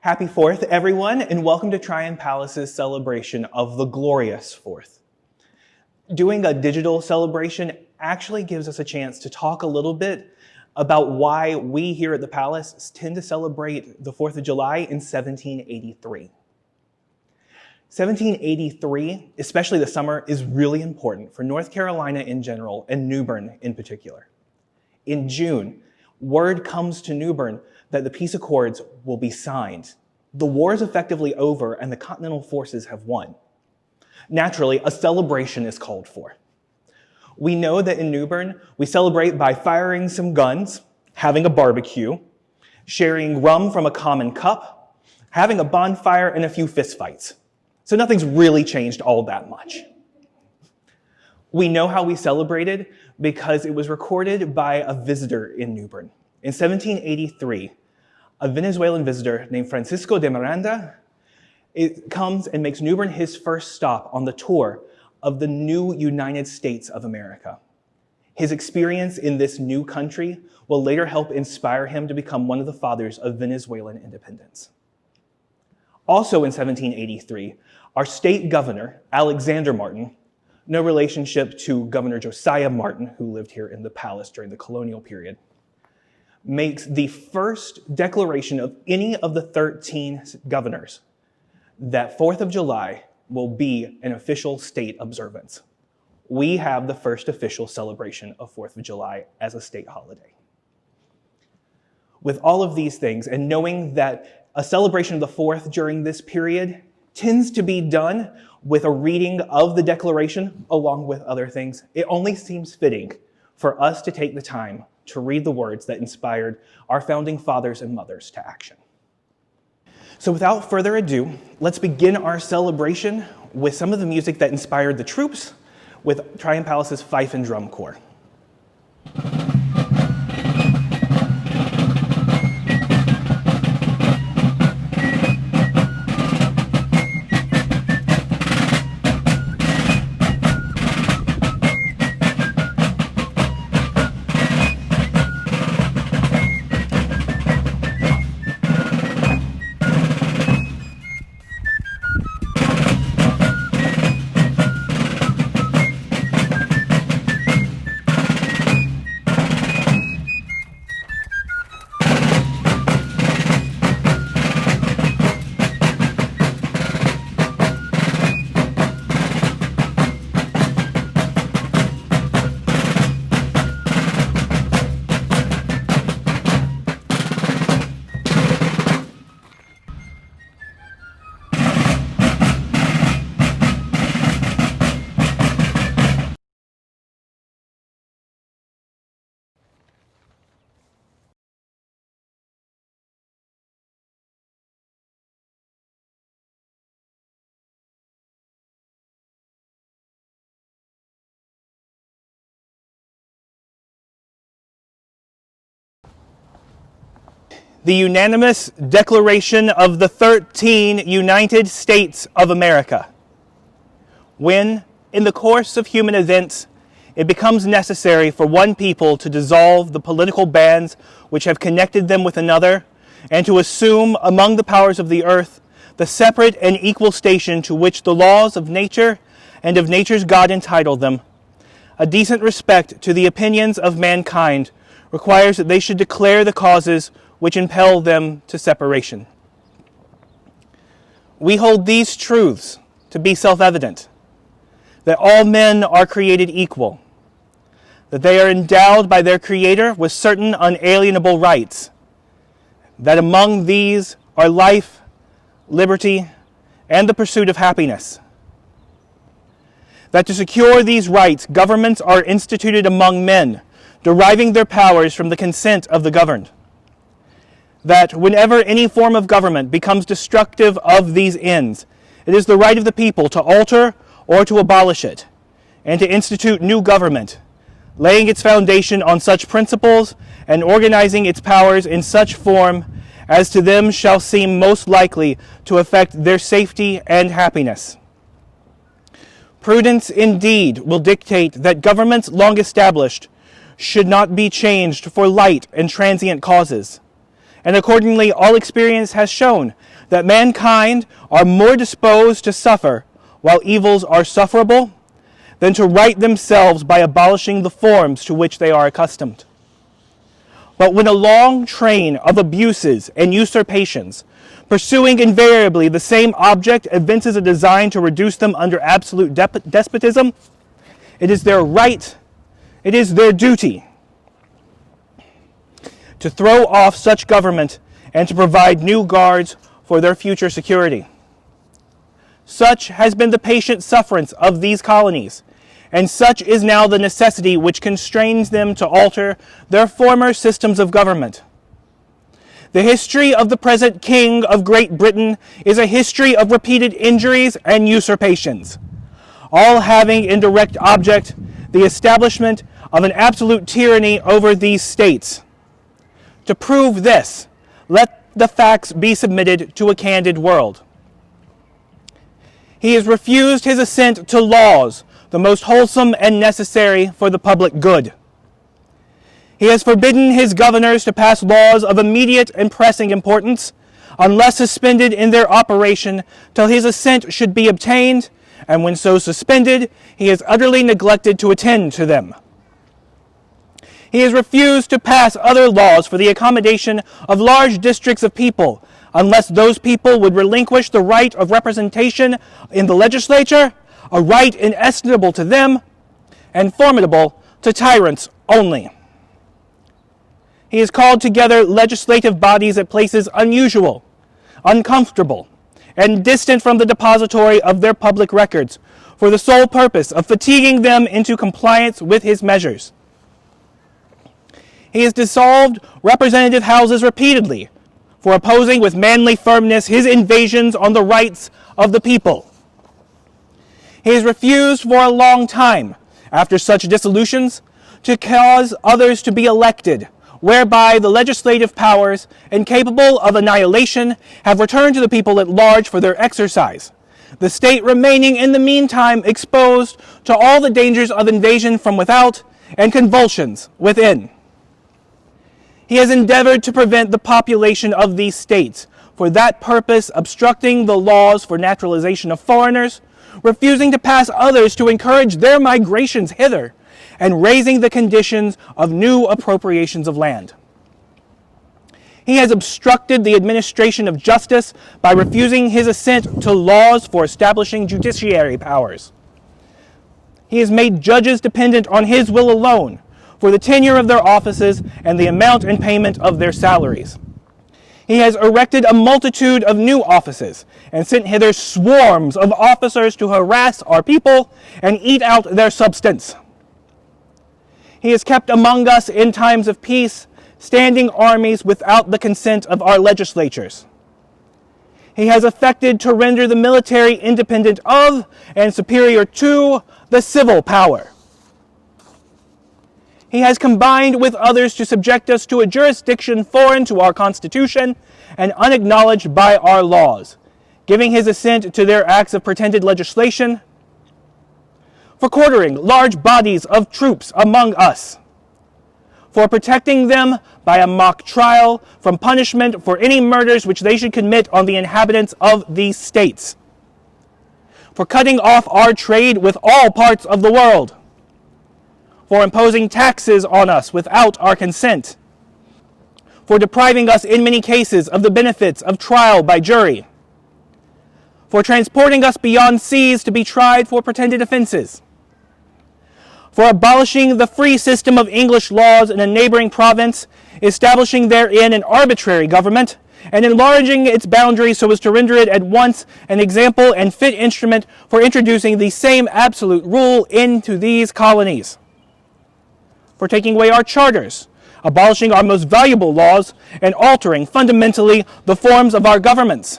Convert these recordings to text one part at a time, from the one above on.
Happy 4th, everyone, and welcome to Tryon Palace's celebration of the glorious 4th. Doing a digital celebration actually gives us a chance to talk a little bit about why we here at the Palace tend to celebrate the 4th of July in 1783. 1783, especially the summer, is really important for North Carolina in general and New Bern in particular. In June, word comes to New Bern that the peace accords will be signed. The war is effectively over and the Continental forces have won. Naturally, a celebration is called for. We know that in New Bern, we celebrate by firing some guns, having a barbecue, sharing rum from a common cup, having a bonfire, and a few fistfights. So nothing's really changed all that much. We know how we celebrated because it was recorded by a visitor in New Bern. In 1783, a Venezuelan visitor named Francisco de Miranda comes and makes New Bern his first stop on the tour of the new United States of America. His experience in this new country will later help inspire him to become one of the fathers of Venezuelan independence. Also in 1783, our state governor, Alexander Martin, no relationship to Governor Josiah Martin, who lived here in the palace during the colonial period, makes the first declaration of any of the 13 governors that 4th of July will be an official state observance. We have the first official celebration of 4th of July as a state holiday. With all of these things, and knowing that a celebration of the 4th during this period tends to be done with a reading of the Declaration along with other things, it only seems fitting for us to take the time to read the words that inspired our founding fathers and mothers to action. So without further ado, let's begin our celebration with some of the music that inspired the troops with Tryon Palace's Fife Drum Corps. The unanimous declaration of the 13 United States of America. When, in the course of human events, it becomes necessary for one people to dissolve the political bands which have connected them with another, and to assume among the powers of the earth the separate and equal station to which the laws of nature and of nature's God entitle them, a decent respect to the opinions of mankind requires that they should declare the causes which impel them to separation. We hold these truths to be self-evident, that all men are created equal, that they are endowed by their Creator with certain unalienable rights, that among these are life, liberty, and the pursuit of happiness, that to secure these rights, governments are instituted among men, deriving their powers from the consent of the governed, that whenever any form of government becomes destructive of these ends, it is the right of the people to alter or to abolish it, and to institute new government, laying its foundation on such principles and organizing its powers in such form as to them shall seem most likely to affect their safety and happiness. Prudence indeed will dictate that governments long established should not be changed for light and transient causes, and accordingly all experience has shown that mankind are more disposed to suffer while evils are sufferable than to right themselves by abolishing the forms to which they are accustomed. But when a long train of abuses and usurpations, pursuing invariably the same object, evinces a design to reduce them under absolute despotism, it is their right, it is their duty to throw off such government and to provide new guards for their future security. Such has been the patient sufferance of these colonies, and such is now the necessity which constrains them to alter their former systems of government. The history of the present King of Great Britain is a history of repeated injuries and usurpations, all having in direct object the establishment of an absolute tyranny over these states. To prove this, let the facts be submitted to a candid world. He has refused his assent to laws, the most wholesome and necessary for the public good. He has forbidden his governors to pass laws of immediate and pressing importance, unless suspended in their operation till his assent should be obtained, and when so suspended, he has utterly neglected to attend to them. He has refused to pass other laws for the accommodation of large districts of people, unless those people would relinquish the right of representation in the legislature, a right inestimable to them and formidable to tyrants only. He has called together legislative bodies at places unusual, uncomfortable, and distant from the depository of their public records, for the sole purpose of fatiguing them into compliance with his measures. He has dissolved representative houses repeatedly for opposing with manly firmness his invasions on the rights of the people. He has refused for a long time, after such dissolutions, to cause others to be elected, whereby the legislative powers, incapable of annihilation, have returned to the people at large for their exercise, the state remaining in the meantime exposed to all the dangers of invasion from without and convulsions within. He has endeavored to prevent the population of these states, for that purpose obstructing the laws for naturalization of foreigners, refusing to pass others to encourage their migrations hither, and raising the conditions of new appropriations of land. He has obstructed the administration of justice by refusing his assent to laws for establishing judiciary powers. He has made judges dependent on his will alone for the tenure of their offices and the amount and payment of their salaries. He has erected a multitude of new offices and sent hither swarms of officers to harass our people and eat out their substance. He has kept among us in times of peace standing armies without the consent of our legislatures. He has effected to render the military independent of and superior to the civil power. He has combined with others to subject us to a jurisdiction foreign to our Constitution and unacknowledged by our laws, giving his assent to their acts of pretended legislation, for quartering large bodies of troops among us, for protecting them by a mock trial from punishment for any murders which they should commit on the inhabitants of these states, for cutting off our trade with all parts of the world, for imposing taxes on us without our consent, for depriving us in many cases of the benefits of trial by jury, for transporting us beyond seas to be tried for pretended offenses, for abolishing the free system of English laws in a neighboring province, establishing therein an arbitrary government, and enlarging its boundaries so as to render it at once an example and fit instrument for introducing the same absolute rule into these colonies, for taking away our charters, abolishing our most valuable laws, and altering fundamentally the forms of our governments,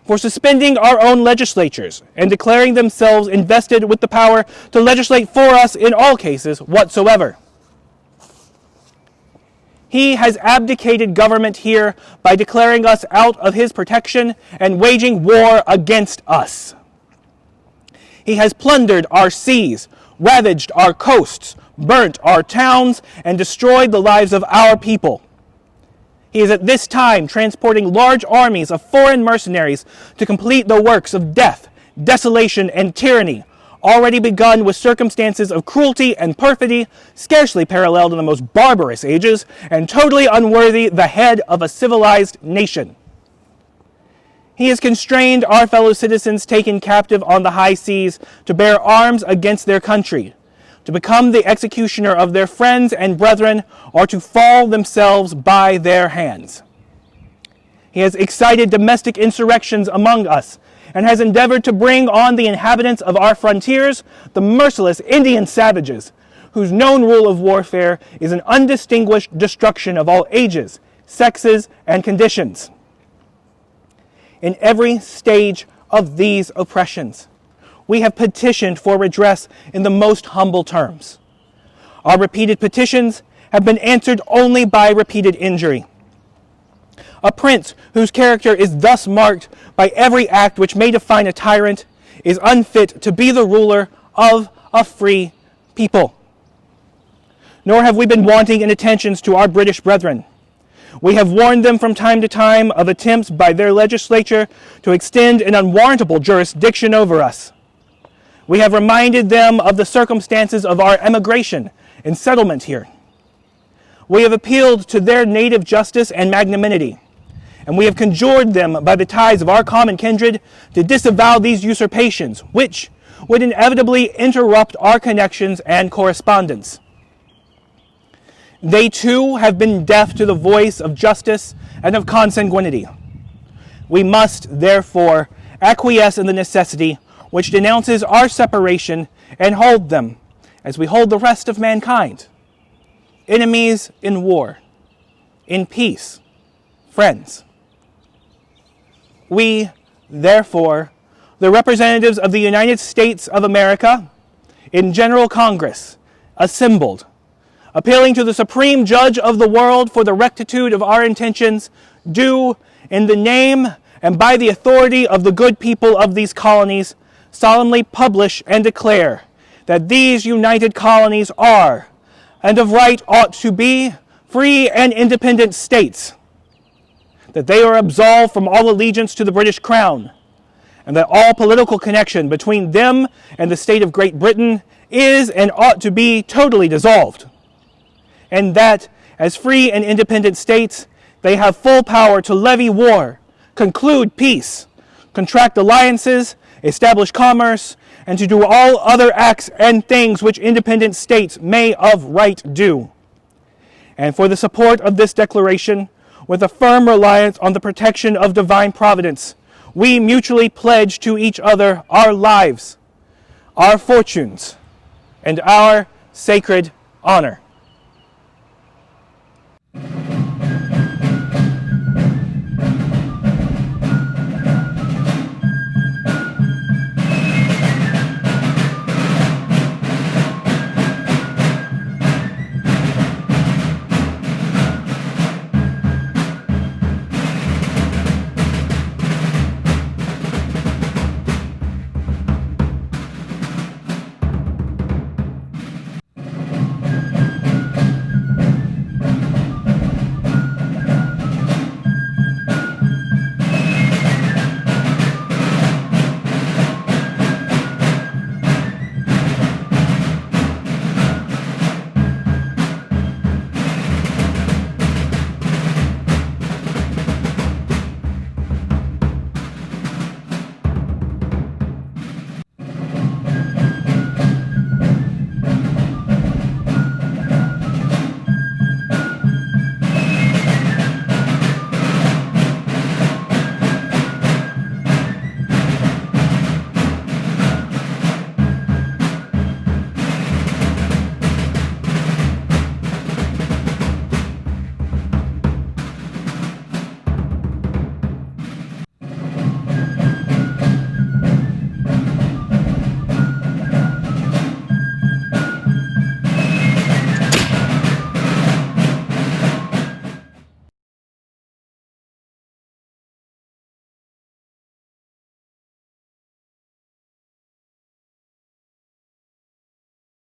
for suspending our own legislatures and declaring themselves invested with the power to legislate for us in all cases whatsoever. He has abdicated government here by declaring us out of his protection and waging war against us. He has plundered our seas, ravaged our coasts, burnt our towns, and destroyed the lives of our people. He is at this time transporting large armies of foreign mercenaries to complete the works of death, desolation, and tyranny, already begun with circumstances of cruelty and perfidy scarcely paralleled in the most barbarous ages, and totally unworthy the head of a civilized nation. He has constrained our fellow citizens taken captive on the high seas to bear arms against their country, to become the executioner of their friends and brethren, or to fall themselves by their hands. He has excited domestic insurrections among us, and has endeavored to bring on the inhabitants of our frontiers the merciless Indian savages, whose known rule of warfare is an undistinguished destruction of all ages, sexes, and conditions. In every stage of these oppressions, we have petitioned for redress in the most humble terms. Our repeated petitions have been answered only by repeated injury. A prince whose character is thus marked by every act which may define a tyrant is unfit to be the ruler of a free people. Nor have we been wanting in attentions to our British brethren. We have warned them from time to time of attempts by their legislature to extend an unwarrantable jurisdiction over us. We have reminded them of the circumstances of our emigration and settlement here. We have appealed to their native justice and magnanimity, and we have conjured them by the ties of our common kindred to disavow these usurpations, which would inevitably interrupt our connections and correspondence. They too have been deaf to the voice of justice and of consanguinity. We must, therefore, acquiesce in the necessity which denounces our separation and hold them, as we hold the rest of mankind, enemies in war, in peace, friends. We, therefore, the representatives of the United States of America, in General Congress, assembled, appealing to the Supreme Judge of the world for the rectitude of our intentions, do, in the name and by the authority of the good people of these colonies, solemnly publish and declare that these united colonies are, and of right ought to be, free and independent states, that they are absolved from all allegiance to the British Crown, and that all political connection between them and the state of Great Britain is and ought to be totally dissolved, and that, as free and independent states, they have full power to levy war, conclude peace, contract alliances, establish commerce, and to do all other acts and things which independent states may of right do. And for the support of this declaration, with a firm reliance on the protection of divine providence, we mutually pledge to each other our lives, our fortunes, and our sacred honor.